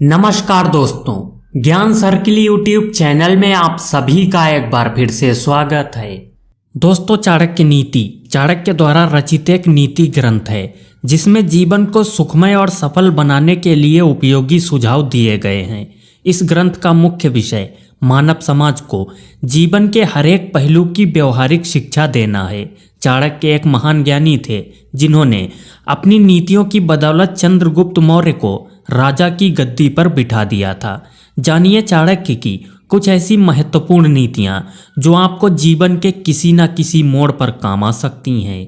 नमस्कार दोस्तों, ज्ञान सर्किल यूट्यूब चैनल में आप सभी का एक बार फिर से स्वागत है। दोस्तों, चाणक्य नीति चाणक्य द्वारा रचित एक नीति ग्रंथ है जिसमें जीवन को सुखमय और सफल बनाने के लिए उपयोगी सुझाव दिए गए हैं। इस ग्रंथ का मुख्य विषय मानव समाज को जीवन के हर एक पहलू की व्यवहारिक शिक्षा देना है। चाणक्य एक महान ज्ञानी थे जिन्होंने अपनी नीतियों की बदौलत चंद्रगुप्त मौर्य को राजा की गद्दी पर बिठा दिया था। जानिए चाणक्य की कुछ ऐसी महत्वपूर्ण नीतियां जो आपको जीवन के किसी न किसी मोड़ पर काम आ सकती हैं।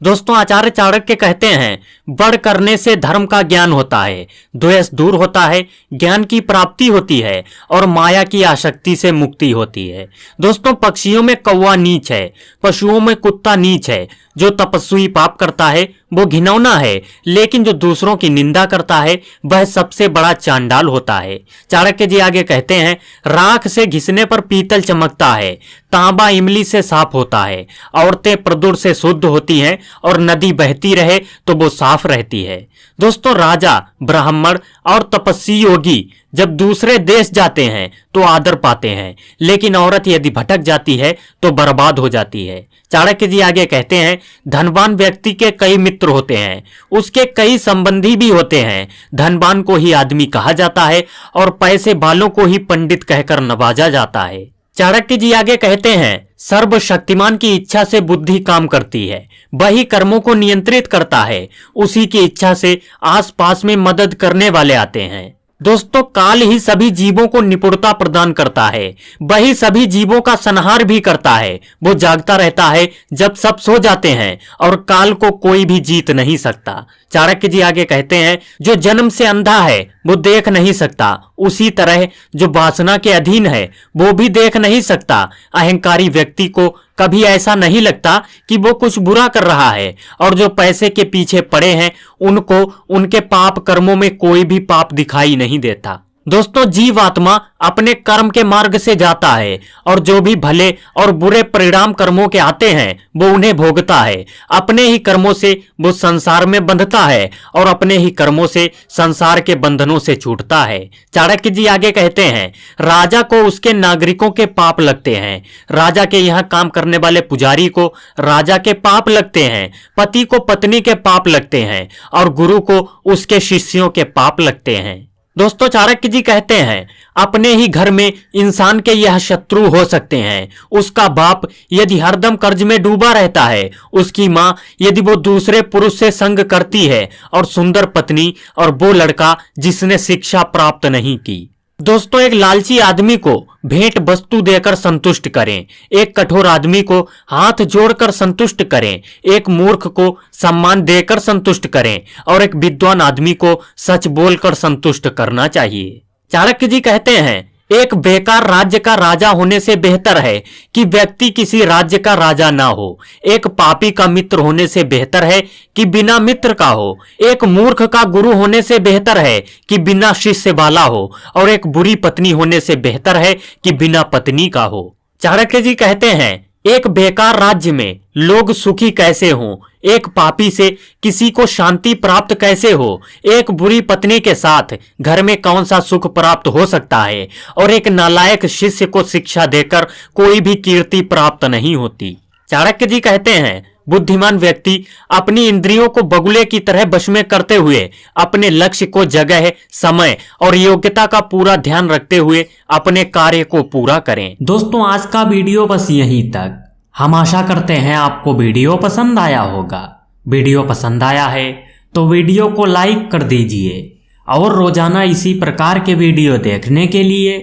दोस्तों, आचार्य चाणक्य कहते हैं, बढ़ करने से धर्म का ज्ञान होता है, द्वेष दूर होता है, ज्ञान की प्राप्ति होती है और माया की आसक्ति से मुक्ति होती है। दोस्तों, पक्षियों में कौवा नीच है, पशुओं में कुत्ता नीच है। जो तपस्वी पाप करता है वो घिनौना है, लेकिन जो दूसरों की निंदा करता है वह सबसे बड़ा चांडाल होता है। चाणक्य जी आगे कहते हैं, राख से घिसने पर पीतल चमकता है, तांबा इमली से साफ होता है, औरतें प्रदूर से शुद्ध होती हैं और नदी बहती रहे तो वो साफ रहती है। दोस्तों, राजा, ब्राह्मण और तपस्वी योगी जब दूसरे देश जाते हैं तो आदर पाते हैं, लेकिन औरत यदि भटक जाती है तो बर्बाद हो जाती है। चाणक्य जी आगे कहते हैं, धनवान व्यक्ति के कई मित्र होते हैं, उसके कई संबंधी भी होते हैं। धनवान को ही आदमी कहा जाता है और पैसे वालों को ही पंडित कहकर नवाजा जाता है। चाणक्य जी आगे कहते हैं, सर्वशक्तिमान की इच्छा से बुद्धि काम करती है, वही कर्मों को नियंत्रित करता है, उसी की इच्छा से आसपास में मदद करने वाले आते हैं। दोस्तों, काल ही सभी जीवों को निपुणता प्रदान करता है, वही सभी जीवों का संहार भी करता है। वो जागता रहता है जब सब सो जाते हैं और काल को कोई भी जीत नहीं सकता। चाणक्य जी आगे कहते हैं, जो जन्म से अंधा है वो देख नहीं सकता, उसी तरह जो वासना के अधीन है वो भी देख नहीं सकता। अहंकारी व्यक्ति को कभी ऐसा नहीं लगता कि वो कुछ बुरा कर रहा है, और जो पैसे के पीछे पड़े हैं उनको उनके पाप कर्मों में कोई भी पाप दिखाई नहीं देता। दोस्तों, जीवात्मा अपने कर्म के मार्ग से जाता है और जो भी भले और बुरे परिणाम कर्मों के आते हैं वो उन्हें भोगता है। अपने ही कर्मों से वो संसार में बंधता है और अपने ही कर्मों से संसार के बंधनों से छूटता है। चाणक्य जी आगे कहते हैं, राजा को उसके नागरिकों के पाप लगते हैं, राजा के यहाँ काम करने वाले पुजारी को राजा के पाप लगते हैं, पति को पत्नी के पाप लगते हैं और गुरु को उसके शिष्यों के पाप लगते हैं। दोस्तों, चाणक्य जी कहते हैं, अपने ही घर में इंसान के यह शत्रु हो सकते हैं। उसका बाप यदि हरदम कर्ज में डूबा रहता है, उसकी माँ यदि वो दूसरे पुरुष से संग करती है, और सुंदर पत्नी और वो लड़का जिसने शिक्षा प्राप्त नहीं की। दोस्तों, एक लालची आदमी को भेंट वस्तु देकर संतुष्ट करें, एक कठोर आदमी को हाथ जोड़कर संतुष्ट करें, एक मूर्ख को सम्मान देकर संतुष्ट करें और एक विद्वान आदमी को सच बोलकर संतुष्ट करना चाहिए। चाणक्य जी कहते हैं, एक बेकार राज्य का राजा होने से बेहतर है कि व्यक्ति किसी राज्य का राजा ना हो। एक पापी का मित्र होने से बेहतर है कि बिना मित्र का हो। एक मूर्ख का गुरु होने से बेहतर है कि बिना शिष्य वाला हो, और एक बुरी पत्नी होने से बेहतर है कि बिना पत्नी का हो। चाणक्य जी कहते हैं, एक बेकार राज्य में लोग सुखी कैसे हों, एक पापी से किसी को शांति प्राप्त कैसे हो, एक बुरी पत्नी के साथ घर में कौन सा सुख प्राप्त हो सकता है, और एक नालायक शिष्य को शिक्षा देकर कोई भी कीर्ति प्राप्त नहीं होती। चाणक्य जी कहते हैं, बुद्धिमान व्यक्ति अपनी इंद्रियों को बगुले की तरह वश में करते हुए अपने लक्ष्य को जगह, समय और योग्यता का पूरा ध्यान रखते हुए अपने कार्य को पूरा करें। दोस्तों, आज का वीडियो बस यहीं तक। हम आशा करते हैं आपको वीडियो पसंद आया होगा। वीडियो पसंद आया है तो वीडियो को लाइक कर दीजिए, और रोजाना इसी प्रकार के वीडियो देखने के लिए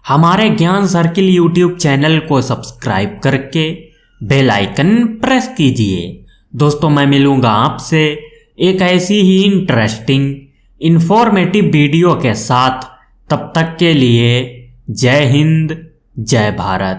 हमारे ज्ञान सर्किल यूट्यूब चैनल को सब्सक्राइब करके बेल आइकन प्रेस कीजिए। दोस्तों, मैं मिलूंगा आपसे एक ऐसी ही इंटरेस्टिंग इंफॉर्मेटिव वीडियो के साथ। तब तक के लिए जय हिंद, जय भारत।